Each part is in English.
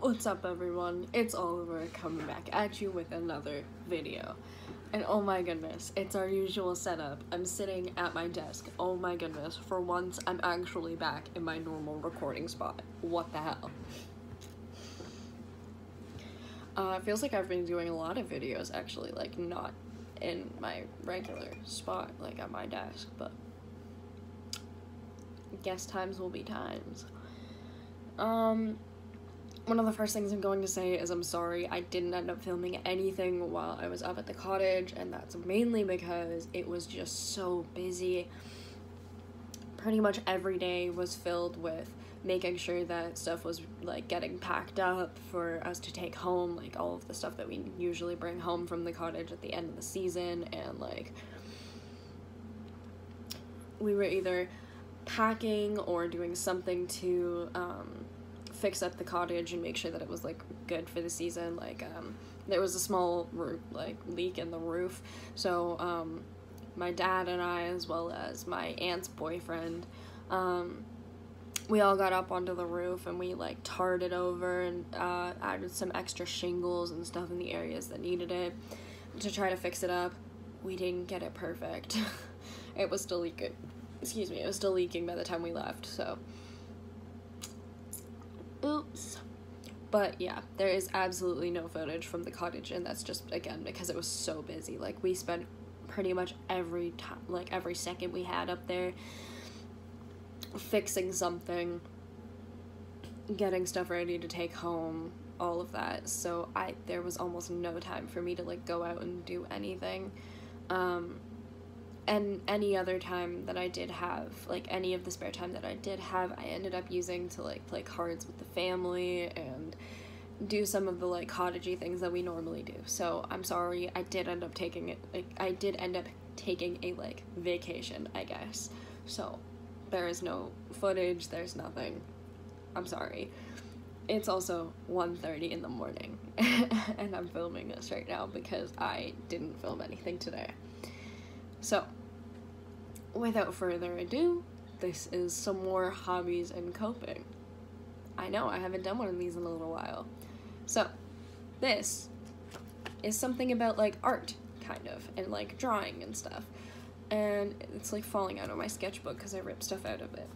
What's up, everyone? It's Oliver coming back at you with another video. And oh my goodness, it's our usual setup. I'm sitting at my desk. Oh my goodness, for once I'm actually back in my normal recording spot. What the hell? It feels like I've been doing a lot of videos actually, like not in my regular spot, like at my desk, but I guess times will be times. One of the first things I'm going to say is I'm sorry I didn't end up filming anything while I was up at the cottage, and that's mainly because it was just so busy. Pretty much every day was filled with making sure that stuff was like getting packed up for us to take home, like all of the stuff that we usually bring home from the cottage at the end of the season, and like we were either packing or doing something to fix up the cottage and make sure that it was like good for the season. Like there was a small leak in the roof, so my dad and I, as well as my aunt's boyfriend, we all got up onto the roof and we like tarred it over and added some extra shingles and stuff in the areas that needed it to try to fix it up. We didn't get it perfect. It was still leaking. Excuse me, it was still leaking by the time we left, so oops. But yeah, there is absolutely no footage from the cottage, and that's just, again, because it was so busy. Like, we spent pretty much every time, like every second we had up there fixing something, getting stuff ready to take home, all of that. So there was almost no time for me to like go out and do anything. And any other time that I did have, like any of the spare time that I did have, I ended up using to like play cards with the family and do some of the like cottagey things that we normally do. So I'm sorry, I did end up taking a like vacation, I guess. So there is no footage, there's nothing. I'm sorry. It's also 1:30 in the morning and I'm filming this right now because I didn't film anything today. So, without further ado, this is some more hobbies and coping. I know, I haven't done one of these in a little while. So, this is something about, like, art, kind of, and, like, drawing and stuff. And it's, like, falling out of my sketchbook because I ripped stuff out of it.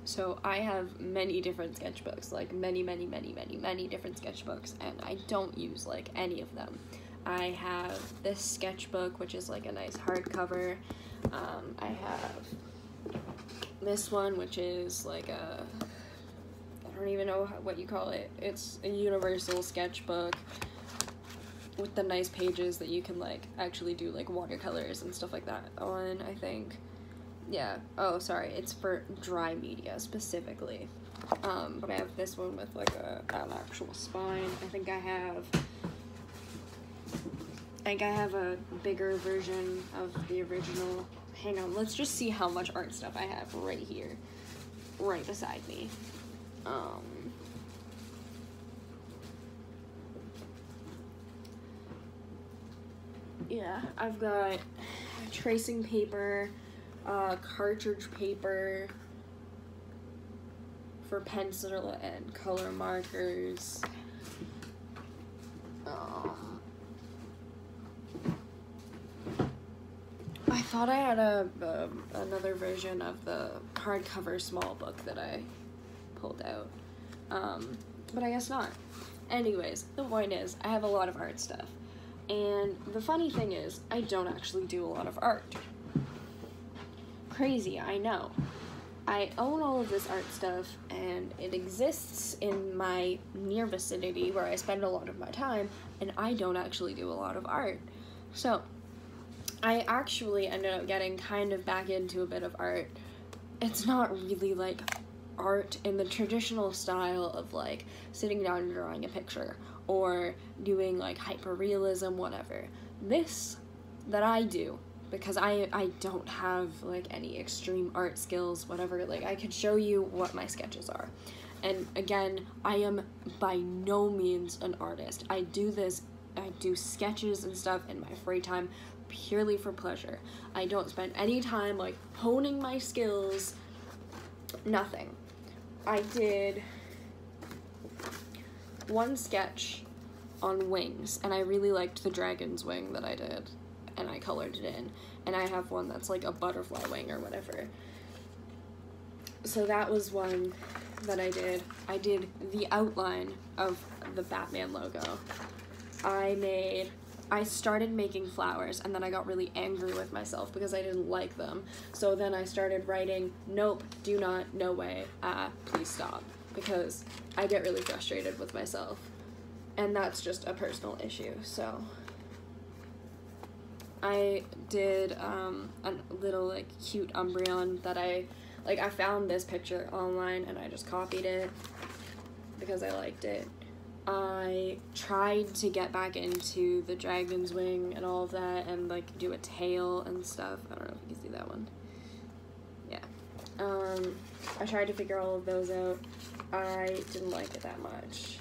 So, I have many different sketchbooks, like, many different sketchbooks, and I don't use, like, any of them. I have this sketchbook, which is like a nice hardcover. I have this one, which is like I don't even know what you call it. It's a universal sketchbook with the nice pages that you can like actually do like watercolors and stuff like that on, I think. Yeah, oh sorry, it's for dry media specifically. But I have this one with like an actual spine. I think I have a bigger version of the original. Hang on, let's just see how much art stuff I have right here, right beside me. Yeah, I've got tracing paper, cartridge paper for pencil and color markers. I thought I had another version of the hardcover small book that I pulled out, but I guess not. Anyways, the point is, I have a lot of art stuff, and the funny thing is, I don't actually do a lot of art. Crazy, I know. I own all of this art stuff, and it exists in my near vicinity where I spend a lot of my time, and I don't actually do a lot of art. So I actually ended up getting kind of back into a bit of art. It's not really like art in the traditional style of like sitting down and drawing a picture or doing like hyperrealism, whatever. This that I do, because I don't have like any extreme art skills, whatever, like I could show you what my sketches are. And again, I am by no means an artist. I do sketches and stuff in my free time purely for pleasure. I don't spend any time like honing my skills, nothing. I did one sketch on wings, and I really liked the dragon's wing that I did, and I colored it in. And I have one that's like a butterfly wing or whatever. So that was one that I did. I did the outline of the Batman logo. I started making flowers, and then I got really angry with myself because I didn't like them. So then I started writing, nope, do not, no way, please stop. Because I get really frustrated with myself. And that's just a personal issue, so. I did a little, like, cute Umbreon that I found this picture online and I just copied it because I liked it. I tried to get back into the dragon's wing and all of that and, like, do a tail and stuff. I don't know if you can see that one. Yeah. I tried to figure all of those out. I didn't like it that much.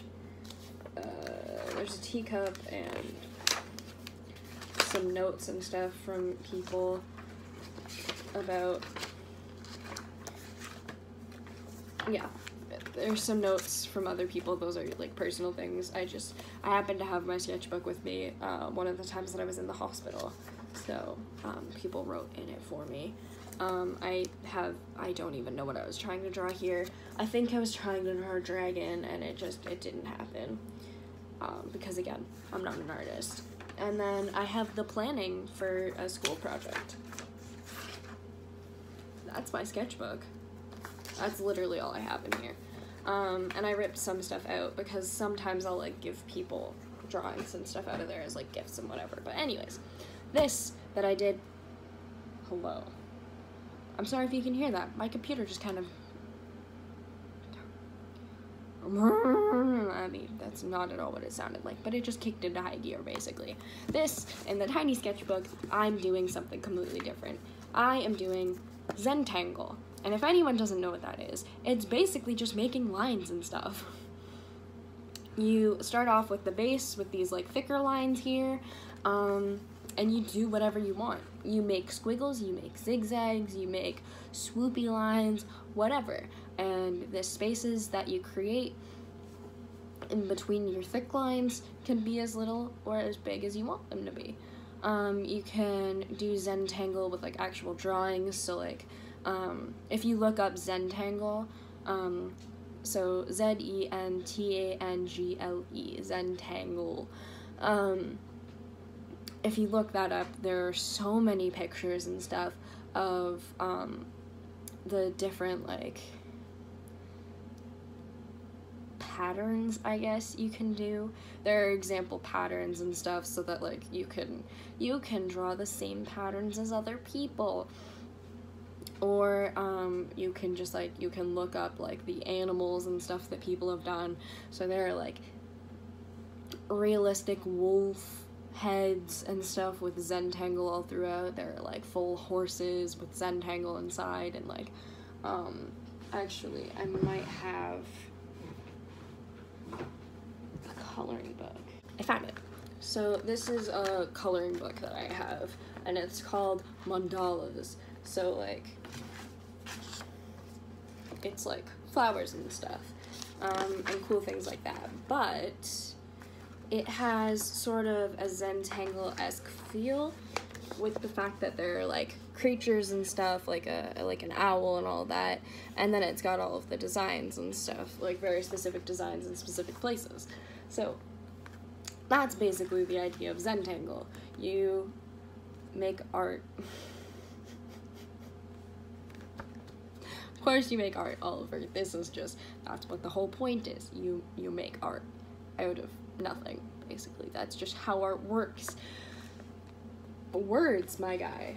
There's a teacup and some notes and stuff from people about, yeah, there's some notes from other people. Those are like personal things. I happened to have my sketchbook with me one of the times that I was in the hospital, so people wrote in it for me. I don't even know what I was trying to draw here. I think I was trying to draw a dragon, and it didn't happen, because again, I'm not an artist. And then I have the planning for a school project. That's my sketchbook. That's literally all I have in here. And I ripped some stuff out because sometimes I'll like give people drawings and stuff out of there as like gifts and whatever. But anyways, this that I did, hello. I'm sorry if you can hear that. My computer just kind of, I mean, that's not at all what it sounded like, but it just kicked into high gear, basically. This, in the tiny sketchbook, I'm doing something completely different. I am doing Zentangle, and if anyone doesn't know what that is, it's basically just making lines and stuff. You start off with the base, with these, like, thicker lines here, and you do whatever you want. You make squiggles, you make zigzags, you make swoopy lines, whatever. And the spaces that you create in between your thick lines can be as little or as big as you want them to be. You can do Zentangle with like actual drawings, so like if you look up Zentangle, so Zentangle, Zentangle, if you look that up, there are so many pictures and stuff of the different like patterns, I guess you can do. There are example patterns and stuff so that like you can draw the same patterns as other people, or you can just like you can look up like the animals and stuff that people have done. So there are like realistic wolf heads and stuff with Zentangle all throughout. There are like full horses with Zentangle inside, and like actually I might have a coloring book. I found it. So this is a coloring book that I have, and it's called Mandalas. So like it's like flowers and stuff, and cool things like that, but it has sort of a Zentangle-esque feel with the fact that there are like creatures and stuff, like an owl and all that, and then it's got all of the designs and stuff, like very specific designs in specific places. So that's basically the idea of Zentangle. You make art. Of course you make art, Oliver. This is just, that's what the whole point is. You make art out of nothing, basically. That's just how art works. Words, my guy.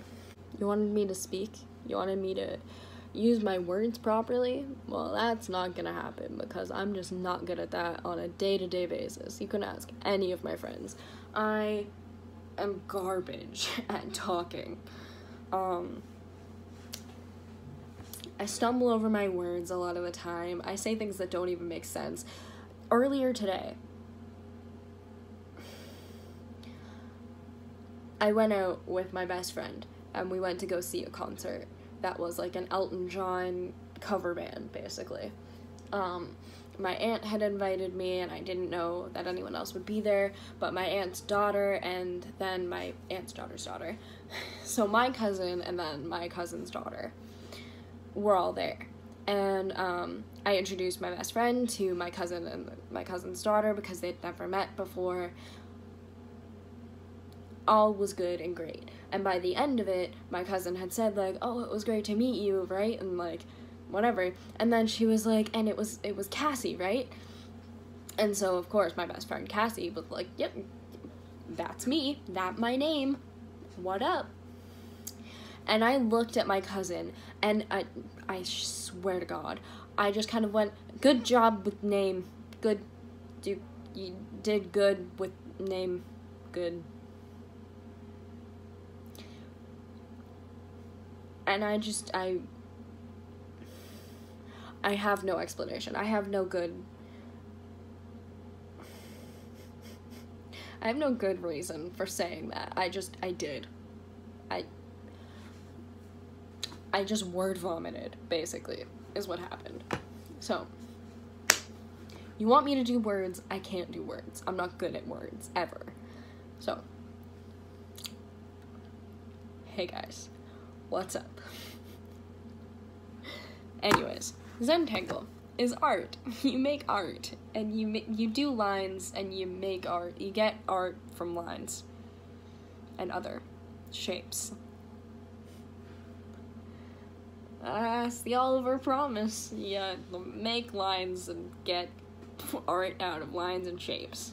You wanted me to speak? You wanted me to use my words properly? Well, that's not gonna happen because I'm just not good at that on a day-to-day basis. You can ask any of my friends. I am garbage at talking. I stumble over my words a lot of the time. I say things that don't even make sense. Earlier today, I went out with my best friend, and we went to go see a concert that was like an Elton John cover band, basically. my aunt had invited me, and I didn't know that anyone else would be there, but my aunt's daughter and then my aunt's daughter's daughter. So my cousin and then my cousin's daughter were all there. And I introduced my best friend to my cousin and my cousin's daughter because they'd never met before. All was good and great. And by the end of it, my cousin had said, like, oh, it was great to meet you, right? And, like, whatever. And then she was like, and it was Cassie, right? And so, of course, my best friend Cassie was like, yep, that's me. That my name. What up? And I looked at my cousin, and I swear to God, I just kind of went, good job with name. Good. You did good with name. Good. And I have no explanation. I have no good reason for saying that. I did. I just word vomited, basically, is what happened. So, you want me to do words, I can't do words. I'm not good at words, ever. So, hey guys, what's up? Anyways, Zentangle is art. You make art, and you do lines, and you make art. You get art from lines and other shapes. That's the Oliver promise. You make lines and get art out of lines and shapes.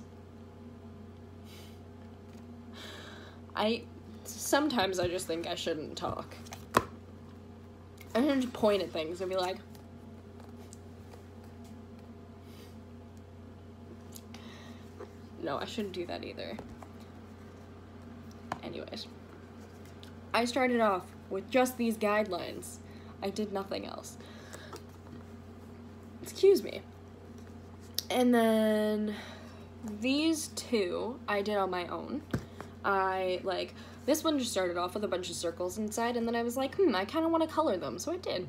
Sometimes I just think I shouldn't talk. I shouldn't just point at things and be like, no, I shouldn't do that either. Anyways, I started off with just these guidelines. I did nothing else. Excuse me. And then these two I did on my own. This one just started off with a bunch of circles inside, and then I was like, I kind of want to color them, so I did.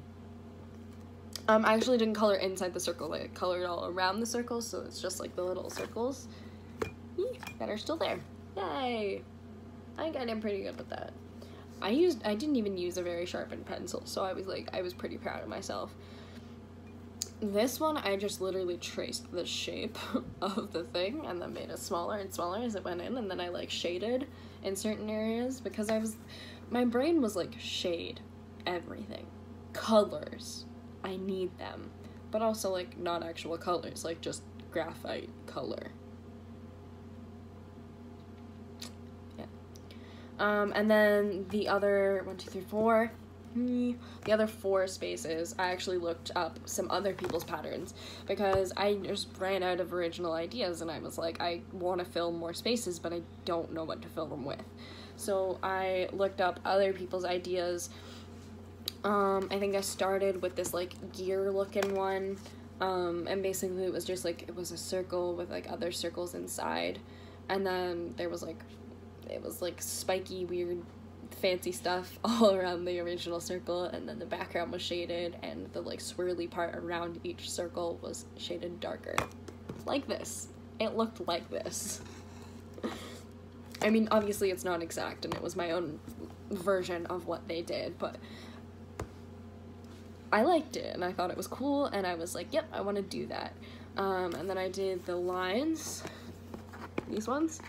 I actually didn't color inside the circle, I colored all around the circle, so it's just like the little circles that are still there. Yay! I think I did pretty good with that. I didn't even use a very sharpened pencil, so I was pretty proud of myself. This one, I just literally traced the shape of the thing and then made it smaller and smaller as it went in, and then I shaded in certain areas because my brain was like, shade everything. Colors, I need them. But also not actual colors, just graphite color. And then the other, 1, 2, 3, 4, the other 4 spaces, I actually looked up some other people's patterns because I just ran out of original ideas, and I was like, I want to fill more spaces, but I don't know what to fill them with. So I looked up other people's ideas. I think I started with this gear looking one, and basically it was just it was a circle with other circles inside, and then there was it was spiky, weird, fancy stuff all around the original circle, and then the background was shaded, and the swirly part around each circle was shaded darker. Like this. It looked like this. I mean, obviously it's not exact, and it was my own version of what they did, but I liked it, and I thought it was cool, and I was like, yep, I want to do that. And then I did the lines, these ones,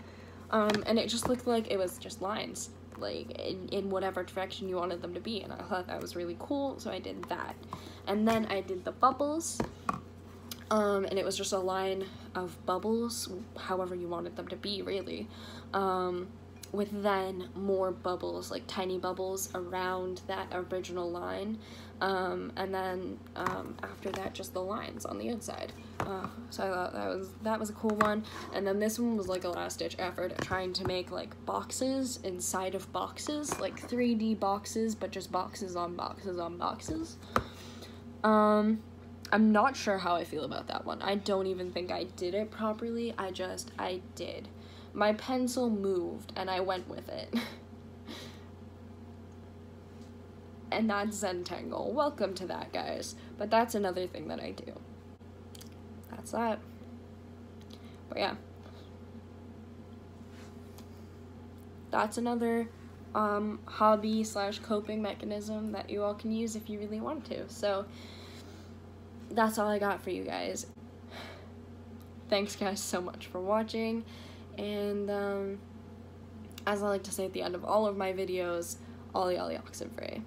and it just looked like it was just lines, in whatever direction you wanted them to be, and I thought that was really cool, so I did that. And then I did the bubbles, and it was just a line of bubbles, however you wanted them to be, really, with then more bubbles, tiny bubbles around that original line, and then after that, just the lines on the inside. So I thought that was a cool one. And then this one was a last-ditch effort at trying to make boxes inside of boxes, 3D boxes, but just boxes on boxes on boxes. I'm not sure how I feel about that one. I don't even think I did it properly. I did. My pencil moved, and I went with it. And that's Zentangle. Welcome to that, guys. But that's another thing that I do. that's that. But yeah, that's another hobby / coping mechanism that you all can use if you really want to. So that's all I got for you guys. Thanks guys so much for watching, and as I like to say at the end of all of my videos, ollie ollie oxenfree.